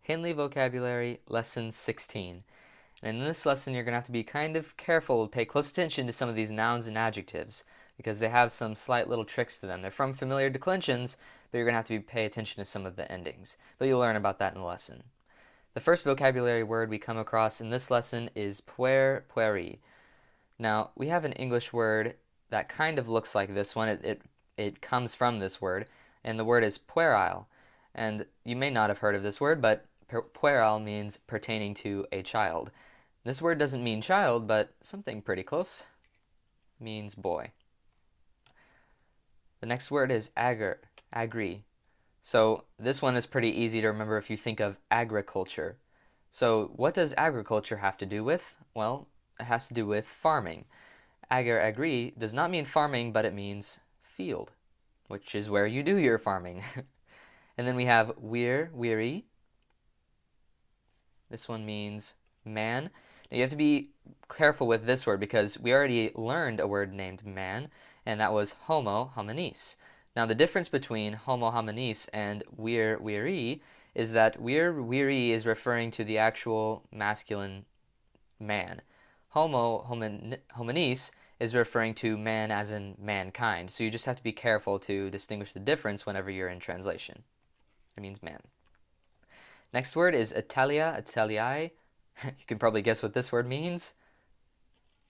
Henle Vocabulary Lesson 16. And in this lesson, you're going to have to be kind of careful, pay close attention to some of these nouns and adjectives, because they have some slight little tricks to them. They're from familiar declensions, but you're going to have to pay attention to some of the endings. But you'll learn about that in the lesson. The first vocabulary word we come across in this lesson is pueri. Now, we have an English word that kind of looks like this one. It comes from this word, and the word is puerile. And you may not have heard of this word, but puerile means pertaining to a child. This word doesn't mean child, but something pretty close. It means boy. The next word is agri. So this one is pretty easy to remember if you think of agriculture. So what does agriculture have to do with? Well, it has to do with farming. Agri does not mean farming, but it means field, which is where you do your farming. And then we have weary. This one means man. Now you have to be careful with this word because we already learned a word named man, and that was homo homines. Now the difference between homo homines and weary is that weary is referring to the actual masculine man. Homo homines is referring to man as in mankind. So you just have to be careful to distinguish the difference whenever you're in translation. It means man. Next word is Italiae. You can probably guess what this word means.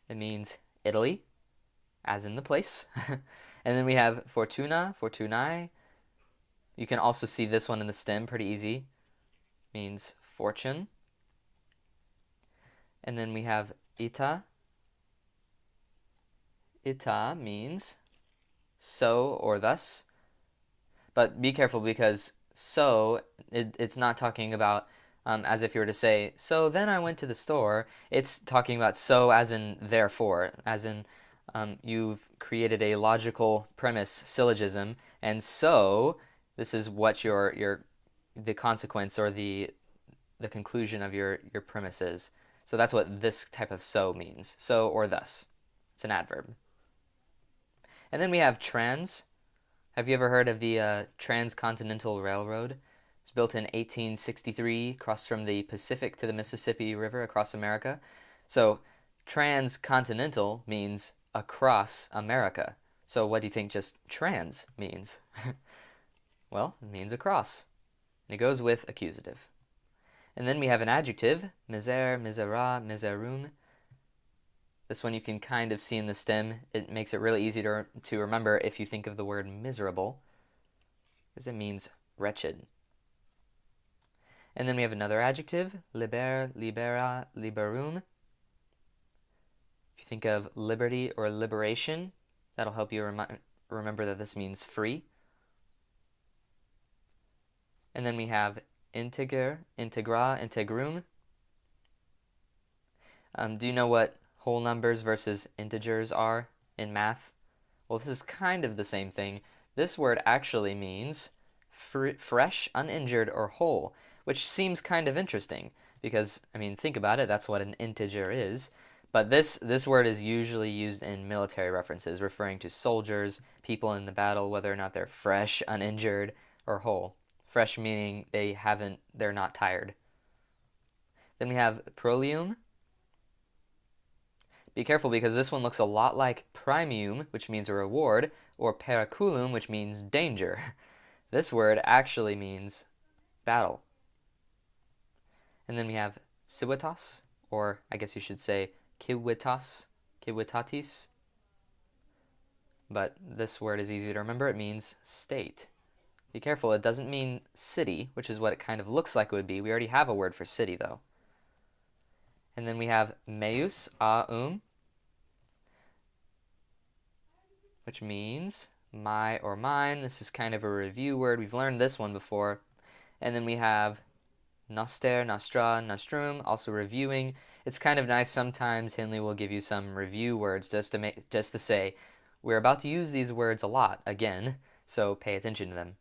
It means Italy, as in the place. And then we have fortunae. You can also see this one in the stem, pretty easy. Means fortune. And then we have ita. Ita means so or thus. But be careful because so, it's not talking about as if you were to say, so then I went to the store. It's talking about so as in therefore, as in you've created a logical premise syllogism, and so this is what the consequence or the conclusion of your premise is. So that's what this type of so means. So or thus. It's an adverb. And then we have trans. Have you ever heard of the Transcontinental Railroad? It was built in 1863, crossed from the Pacific to the Mississippi River across America. So transcontinental means across America. So what do you think just trans means? Well, it means across. And it goes with accusative. And then we have an adjective, miser, misera, miserum. This one you can kind of see in the stem. It makes it really easy to remember if you think of the word miserable, because it means wretched. And then we have another adjective, liber, libera, liberum. If you think of liberty or liberation, that'll help you remember that this means free. And then we have integer, integra, integrum. Do you know what whole numbers versus integers are in math? Well, this is kind of the same thing. This word actually means fresh, uninjured, or whole, which seems kind of interesting because, I mean, think about it, that's what an integer is. But this word is usually used in military references, referring to soldiers, people in the battle, whether or not they're fresh, uninjured, or whole. Fresh meaning they're not tired. Then we have prolium. Be careful because this one looks a lot like premium, which means a reward, or periculum, which means danger. This word actually means battle. And then we have civitas, or I guess you should say civitatis. But this word is easy to remember. It means state. Be careful, it doesn't mean city, which is what it kind of looks like it would be. We already have a word for city, though. And then we have meus aum, which means my or mine. This is kind of a review word. We've learned this one before. And then we have noster, nostra, nostrum, also reviewing. It's kind of nice sometimes Henle will give you some review words just to say, we're about to use these words a lot again, so pay attention to them.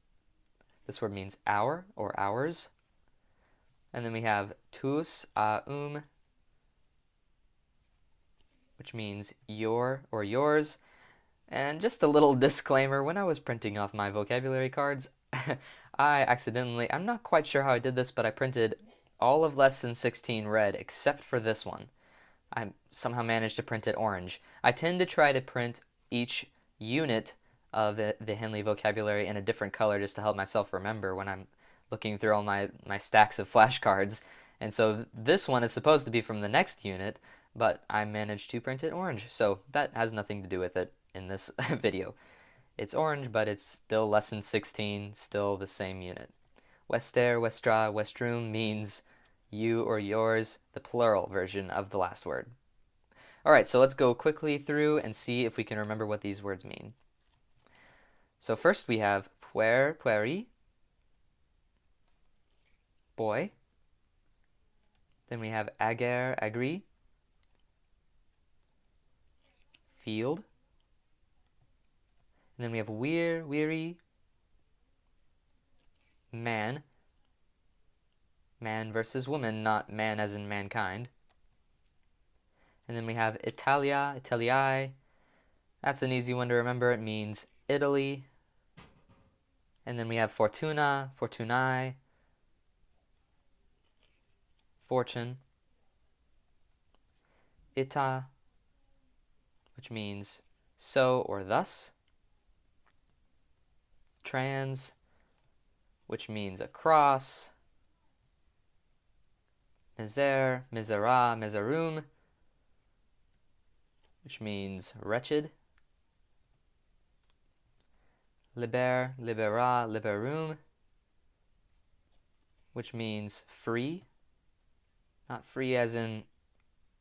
This word means our or ours. And then we have tus aum, which means your or yours. And just a little disclaimer, when I was printing off my vocabulary cards, I'm not quite sure how I did this, but I printed all of lesson 16 red except for this one. I somehow managed to print it orange. I tend to try to print each unit of the Henle vocabulary in a different color just to help myself remember when I'm looking through all my stacks of flashcards. And so this one is supposed to be from the next unit, but I managed to print it orange. So that has nothing to do with it in this video. It's orange, but it's still lesson 16, still the same unit. Wester, westra, westrum means you or yours, the plural version of the last word. All right, so let's go quickly through and see if we can remember what these words mean. So first we have puer, pueri, boy. Then we have ager, agri, field. And then we have weir, weary, man. Man versus woman, not man as in mankind. And then we have Italia, Italii. That's an easy one to remember. It means Italy. And then we have fortuna, fortunae, fortune. Ita, which means so or thus. Trans, which means across. Miser, misera, miserum, which means wretched. Liber, libera, liberum, which means free. Not free as in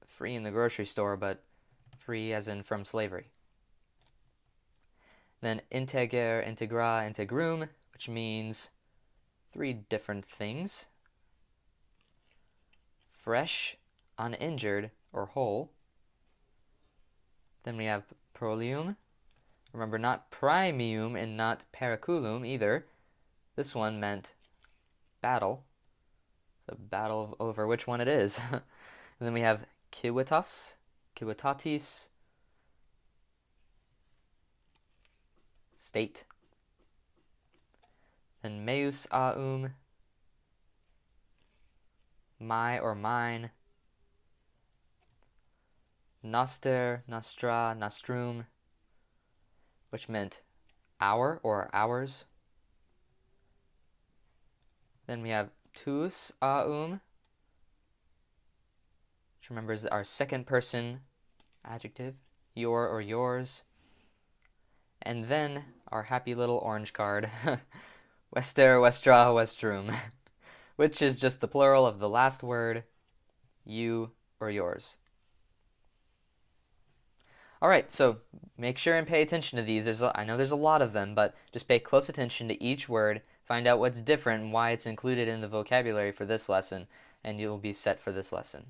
free in the grocery store, but free as in from slavery. Then integer, integra, integrum, which means three different things. Fresh, uninjured, or whole. Then we have prolium. Remember, not primium and not periculum either. This one meant battle. The battle over which one it is. And then we have civitas, civitatis, state. Then meus aum, my or mine. Noster, nostra, nostrum, which meant our or ours. Then we have tuus aum, which remember is our second person adjective, your or yours. And then our happy little orange card, wester, westra, westrum, which is just the plural of the last word, you or yours. All right, so make sure and pay attention to these. I know there's a lot of them, but just pay close attention to each word, find out what's different and why it's included in the vocabulary for this lesson, and you'll be set for this lesson.